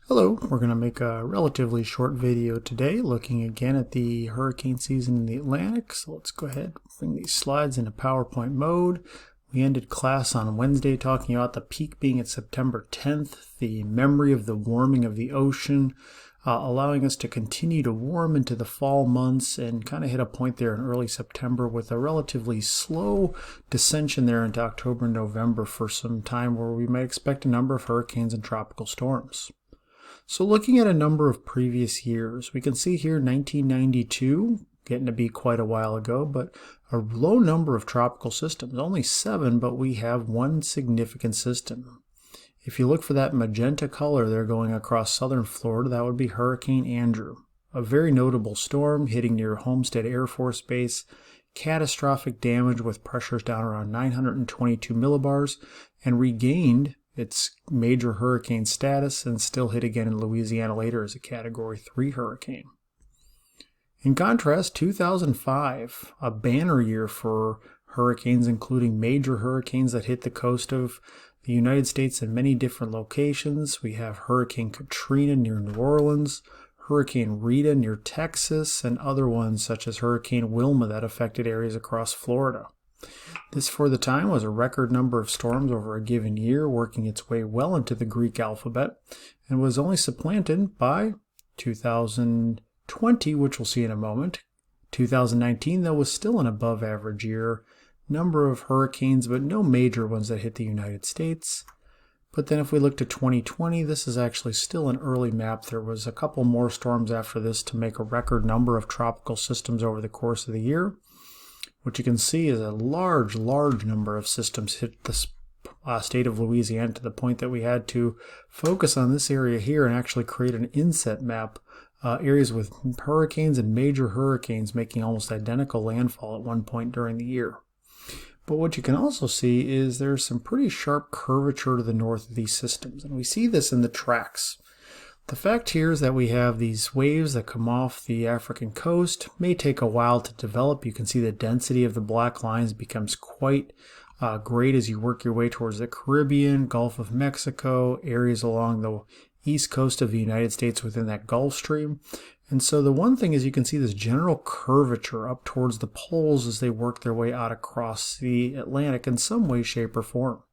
Hello, we're going to make a relatively short video today looking again at the hurricane season in the Atlantic. So let's go ahead and bring these slides into PowerPoint mode. We ended class on Wednesday talking about the peak being at September 10th, the memory of the warming of the ocean, allowing us to continue to warm into the fall months and kind of hit a point there in early September with a relatively slow descension there into October and November for some time where we might expect a number of hurricanes and tropical storms. So looking at a number of previous years, we can see here 1992, getting to be quite a while ago, but a low number of tropical systems, only 7, but we have one significant system. If you look for that magenta color there going across southern Florida, that would be Hurricane Andrew. A very notable storm hitting near Homestead Air Force Base, catastrophic damage with pressures down around 922 millibars, and regained its major hurricane status and still hit again in Louisiana later as a Category 3 hurricane. In contrast, 2005, a banner year for hurricanes, including major hurricanes that hit the coast of the United States in many different locations. We have Hurricane Katrina near New Orleans, Hurricane Rita near Texas, and other ones such as Hurricane Wilma that affected areas across Florida. This, for the time, was a record number of storms over a given year, working its way well into the Greek alphabet, and was only supplanted by 2020, which we'll see in a moment. 2019, though, was still an above-average year. Number of hurricanes, but no major ones that hit the United States. But then if we look to 2020, this is actually still an early map. There was a couple more storms after this to make a record number of tropical systems over the course of the year. What you can see is a large number of systems hit the state of Louisiana to the point that we had to focus on this area here and actually create an inset map, areas with hurricanes and major hurricanes making almost identical landfall at one point during the year. But what you can also see is there's some pretty sharp curvature to the north of these systems, and we see this in the tracks. The fact here is that we have these waves that come off the African coast, may take a while to develop. You can see the density of the black lines becomes quite great as you work your way towards the Caribbean, Gulf of Mexico, areas along the east coast of the United States within that Gulf Stream. And so the one thing is you can see this general curvature up towards the poles as they work their way out across the Atlantic in some way, shape, or form.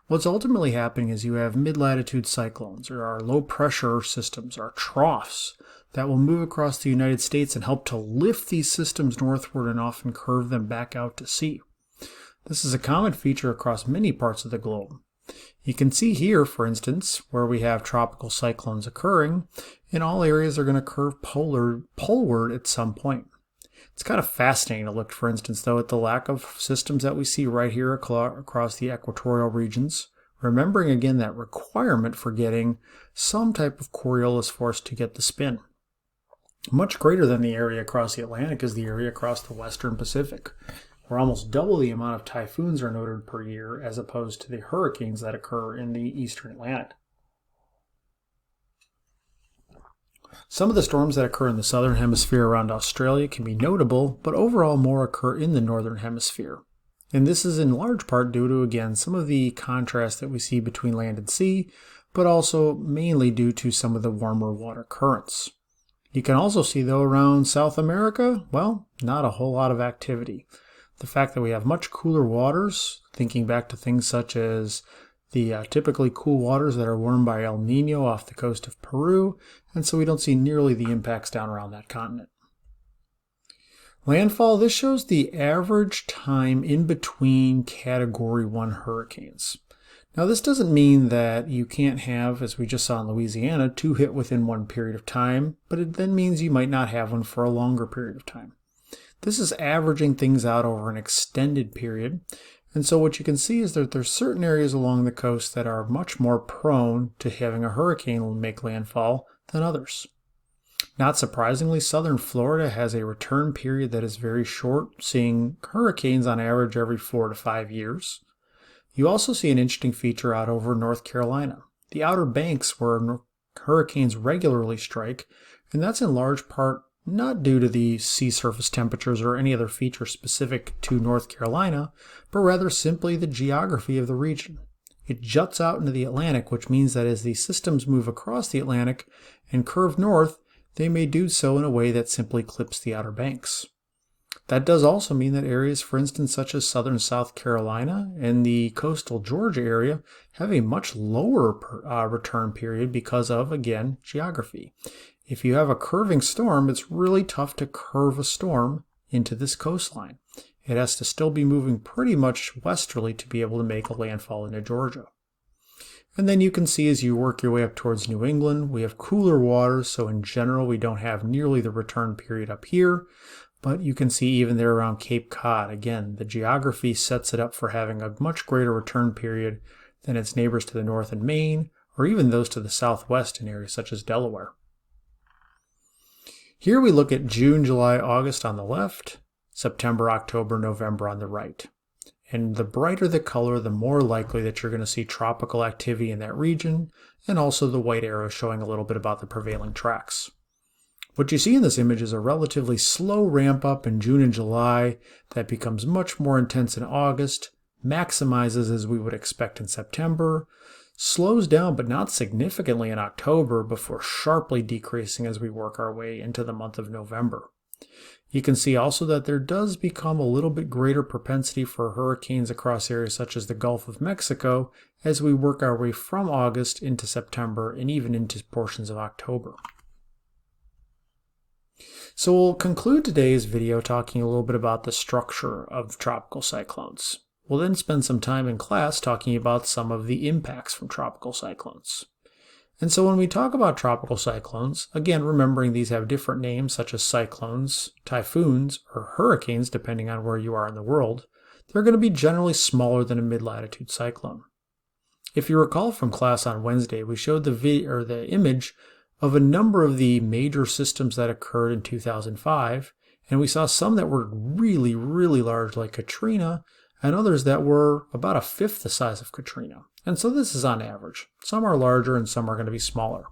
What's ultimately happening is you have mid-latitude cyclones, or our low-pressure systems, our troughs, that will move across the United States and help to lift these systems northward and often curve them back out to sea. This is a common feature across many parts of the globe. You can see here, for instance, where we have tropical cyclones occurring, and all areas are going to curve poleward at some point. It's kind of fascinating to look, for instance, though, at the lack of systems that we see right here across the equatorial regions, remembering again that requirement for getting some type of Coriolis force to get the spin. Much greater than the area across the Atlantic is the area across the western Pacific, where almost double the amount of typhoons are noted per year as opposed to the hurricanes that occur in the eastern Atlantic. Some of the storms that occur in the southern hemisphere around Australia can be notable, but overall more occur in the northern hemisphere. And this is in large part due to, again, some of the contrast that we see between land and sea, but also mainly due to some of the warmer water currents. You can also see, though, around South America, well, not a whole lot of activity. The fact that we have much cooler waters, thinking back to things such as the typically cool waters that are warmed by El Nino off the coast of Peru, and so we don't see nearly the impacts down around that continent. Landfall, this shows the average time in between Category 1 hurricanes. Now this doesn't mean that you can't have, as we just saw in Louisiana, 2 hit within one period of time, but it then means you might not have one for a longer period of time. This is averaging things out over an extended period. And so what you can see is that there's certain areas along the coast that are much more prone to having a hurricane make landfall than others. Not surprisingly, southern Florida has a return period that is very short, seeing hurricanes on average every 4 to 5 years. You also see an interesting feature out over North Carolina, the Outer Banks, where hurricanes regularly strike, and that's in large part not due to the sea surface temperatures or any other feature specific to North Carolina, but rather simply the geography of the region. it juts out into the Atlantic, which means that as these systems move across the Atlantic and curve north, they may do so in a way that simply clips the Outer Banks. That does also mean that areas, for instance, such as southern South Carolina and the coastal Georgia area have a much lower return period because of, again, geography. If you have a curving storm, it's really tough to curve a storm into this coastline. It has to still be moving pretty much westerly to be able to make a landfall into Georgia. And then you can see as you work your way up towards New England, we have cooler waters, so in general we don't have nearly the return period up here. But you can see even there around Cape Cod, again, the geography sets it up for having a much greater return period than its neighbors to the north in Maine, or even those to the southwest in areas such as Delaware. Here we look at June, July, August on the left, September, October, November on the right. And the brighter the color, the more likely that you're going to see tropical activity in that region, and also the white arrow showing a little bit about the prevailing tracks. What you see in this image is a relatively slow ramp up in June and July that becomes much more intense in August, maximizes as we would expect in September, slows down but not significantly in October before sharply decreasing as we work our way into the month of November. You can see also that there does become a little bit greater propensity for hurricanes across areas such as the Gulf of Mexico as we work our way from August into September and even into portions of October. So we'll conclude today's video talking a little bit about the structure of tropical cyclones. We'll then spend some time in class talking about some of the impacts from tropical cyclones. And so when we talk about tropical cyclones, again, remembering these have different names such as cyclones, typhoons, or hurricanes, depending on where you are in the world, they're going to be generally smaller than a mid-latitude cyclone. If you recall from class on Wednesday, we showed the image of a number of the major systems that occurred in 2005, and we saw some that were really, really large like Katrina, and others that were about a fifth the size of Katrina. And so this is on average. Some are larger and some are going to be smaller.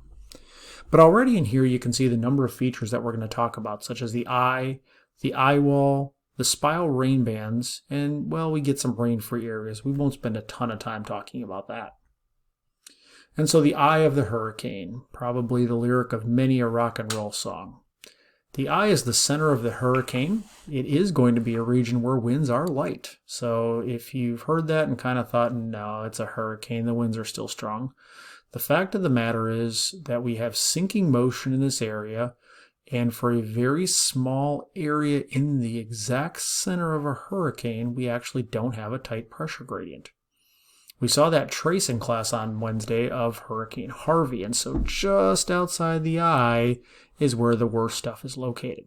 But already in here you can see the number of features that we're going to talk about, such as the eye wall, the spiral rain bands, and, well, we get some rain-free areas. We won't spend a ton of time talking about that. And so the eye of the hurricane, probably the lyric of many a rock and roll song. The eye is the center of the hurricane. It is going to be a region where winds are light. So if you've heard that and kind of thought, no, it's a hurricane, the winds are still strong. The fact of the matter is that we have sinking motion in this area, and for a very small area in the exact center of a hurricane, we actually don't have a tight pressure gradient. We saw that trace in class on Wednesday of Hurricane Harvey, and so just outside the eye is where the worst stuff is located.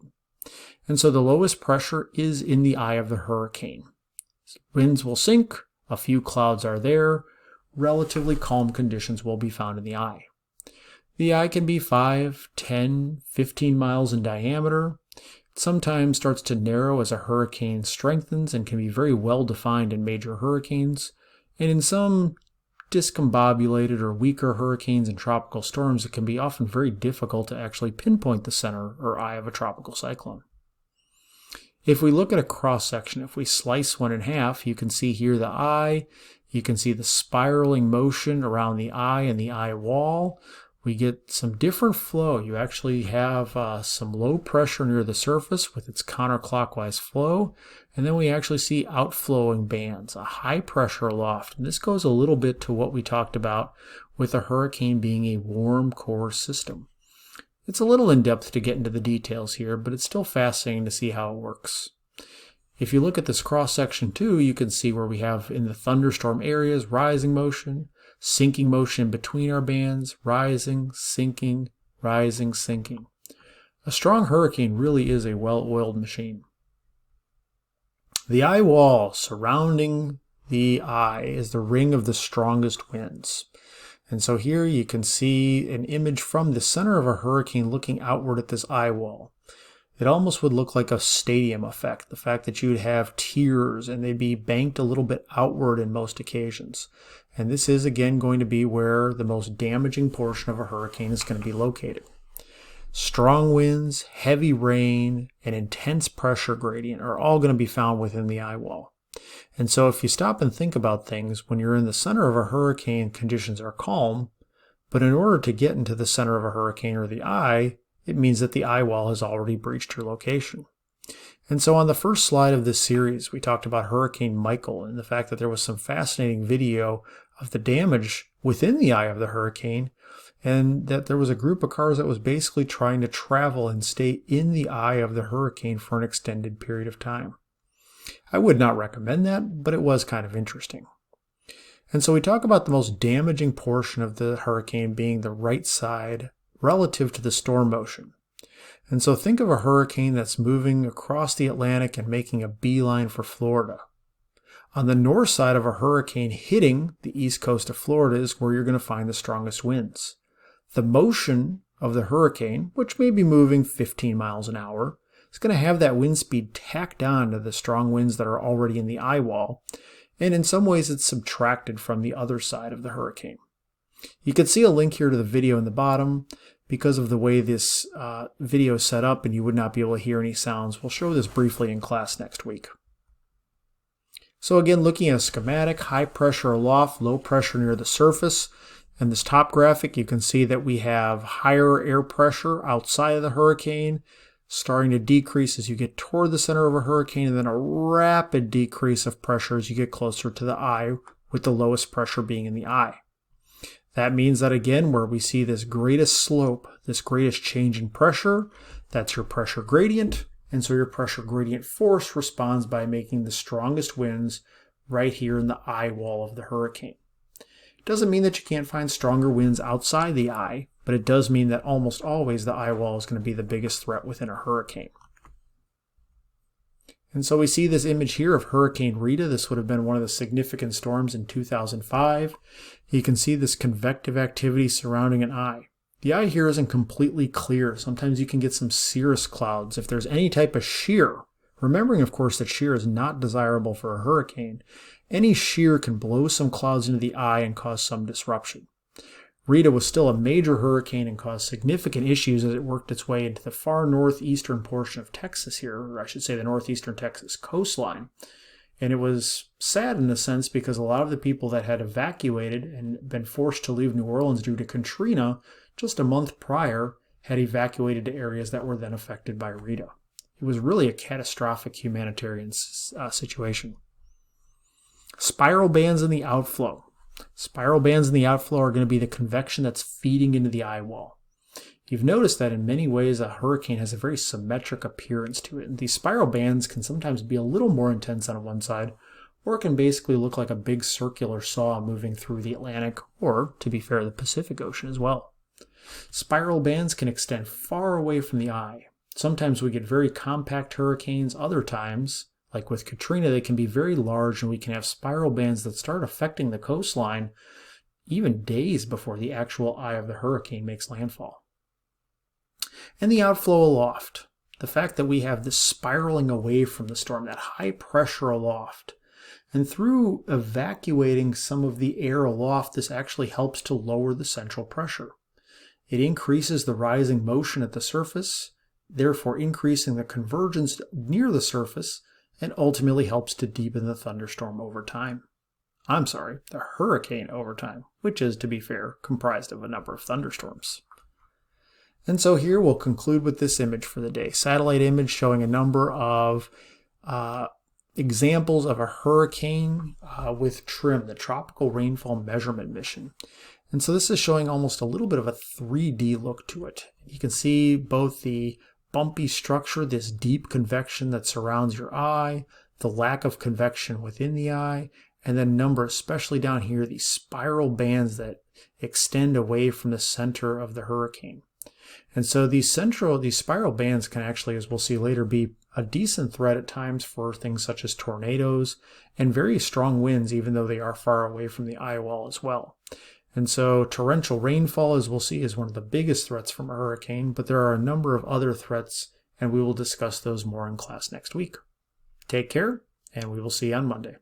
And so the lowest pressure is in the eye of the hurricane. Winds will sink, a few clouds are there, relatively calm conditions will be found in the eye. The eye can be 5, 10, 15 miles in diameter. It sometimes starts to narrow as a hurricane strengthens and can be very well defined in major hurricanes. And in some discombobulated or weaker hurricanes and tropical storms, it can be often very difficult to actually pinpoint the center or eye of a tropical cyclone. If we look at a cross-section, if we slice one in half, you can see here the eye, you can see the spiraling motion around the eye and the eye wall. We get some different flow. You actually have some low pressure near the surface with its counterclockwise flow, and then we actually see outflowing bands, a high pressure aloft. And this goes a little bit to what we talked about with a hurricane being a warm core system. It's a little in-depth to get into the details here, but it's still fascinating to see how it works. If you look at this cross-section too, you can see where we have in the thunderstorm areas rising motion, sinking motion between our bands, rising, sinking, rising, sinking. A strong hurricane really is a well-oiled machine. The eye wall surrounding the eye is the ring of the strongest winds. And so here you can see an image from the center of a hurricane looking outward at this eye wall. It almost would look like a stadium effect, the fact that you would have tiers and they'd be banked a little bit outward in most occasions. And this is again going to be where the most damaging portion of a hurricane is going to be located. Strong winds, heavy rain, and intense pressure gradient are all going to be found within the eye wall. And so if you stop and think about things, when you're in the center of a hurricane, conditions are calm, but in order to get into the center of a hurricane or the eye, it means that the eye wall has already breached your location. And so on the first slide of this series, we talked about Hurricane Michael and the fact that there was some fascinating video of the damage within the eye of the hurricane, and that there was a group of cars that was basically trying to travel and stay in the eye of the hurricane for an extended period of time. I would not recommend that, but it was kind of interesting. And so we talk about the most damaging portion of the hurricane being the right side relative to the storm motion. And so think of a hurricane that's moving across the Atlantic and making a beeline for Florida. On the north side of a hurricane hitting the east coast of Florida is where you're going to find the strongest winds. The motion of the hurricane, which may be moving 15 miles an hour, is going to have that wind speed tacked on to the strong winds that are already in the eye wall, and in some ways it's subtracted from the other side of the hurricane. You can see a link here to the video in the bottom. Because of the way this video is set up and you would not be able to hear any sounds, we'll show this briefly in class next week. So again, looking at a schematic, high pressure aloft, low pressure near the surface. In this top graphic, you can see that we have higher air pressure outside of the hurricane, starting to decrease as you get toward the center of a hurricane, and then a rapid decrease of pressure as you get closer to the eye, with the lowest pressure being in the eye. That means that again, where we see this greatest slope, this greatest change in pressure, that's your pressure gradient. And so your pressure gradient force responds by making the strongest winds right here in the eye wall of the hurricane. It doesn't mean that you can't find stronger winds outside the eye, but it does mean that almost always the eye wall is going to be the biggest threat within a hurricane. And so we see this image here of Hurricane Rita. This would have been one of the significant storms in 2005. You can see this convective activity surrounding an eye. The eye here isn't completely clear. Sometimes you can get some cirrus clouds. If there's any type of shear, remembering of course that shear is not desirable for a hurricane, any shear can blow some clouds into the eye and cause some disruption. Rita was still a major hurricane and caused significant issues as it worked its way into the far northeastern portion of Texas here, or I should say the northeastern Texas coastline. And it was sad in a sense because a lot of the people that had evacuated and been forced to leave New Orleans due to Katrina just a month prior had evacuated to areas that were then affected by Rita. It was really a catastrophic humanitarian situation. Spiral bands in the outflow. Spiral bands in the outflow are going to be the convection that's feeding into the eye wall. You've noticed that in many ways a hurricane has a very symmetric appearance to it. And these spiral bands can sometimes be a little more intense on one side, or it can basically look like a big circular saw moving through the Atlantic, or, to be fair, the Pacific Ocean as well. Spiral bands can extend far away from the eye. Sometimes we get very compact hurricanes, other times, like with Katrina, they can be very large and we can have spiral bands that start affecting the coastline even days before the actual eye of the hurricane makes landfall. And the outflow aloft. The fact that we have this spiraling away from the storm, that high pressure aloft. And through evacuating some of the air aloft, this actually helps to lower the central pressure. It increases the rising motion at the surface, therefore increasing the convergence near the surface, and ultimately helps to deepen the thunderstorm over time. The hurricane over time, which is, to be fair, comprised of a number of thunderstorms. And so here we'll conclude with this image for the day. Satellite image showing a number of examples of a hurricane with TRMM, the Tropical Rainfall Measurement Mission. And so this is showing almost a little bit of a 3D look to it. You can see both the bumpy structure, this deep convection that surrounds your eye, the lack of convection within the eye, and then number, especially down here, these spiral bands that extend away from the center of the hurricane. And so these spiral bands can actually, as we'll see later, be a decent threat at times for things such as tornadoes and very strong winds, even though they are far away from the eye wall as well. And so torrential rainfall, as we'll see, is one of the biggest threats from a hurricane, but there are a number of other threats, and we will discuss those more in class next week. Take care, and we will see you on Monday.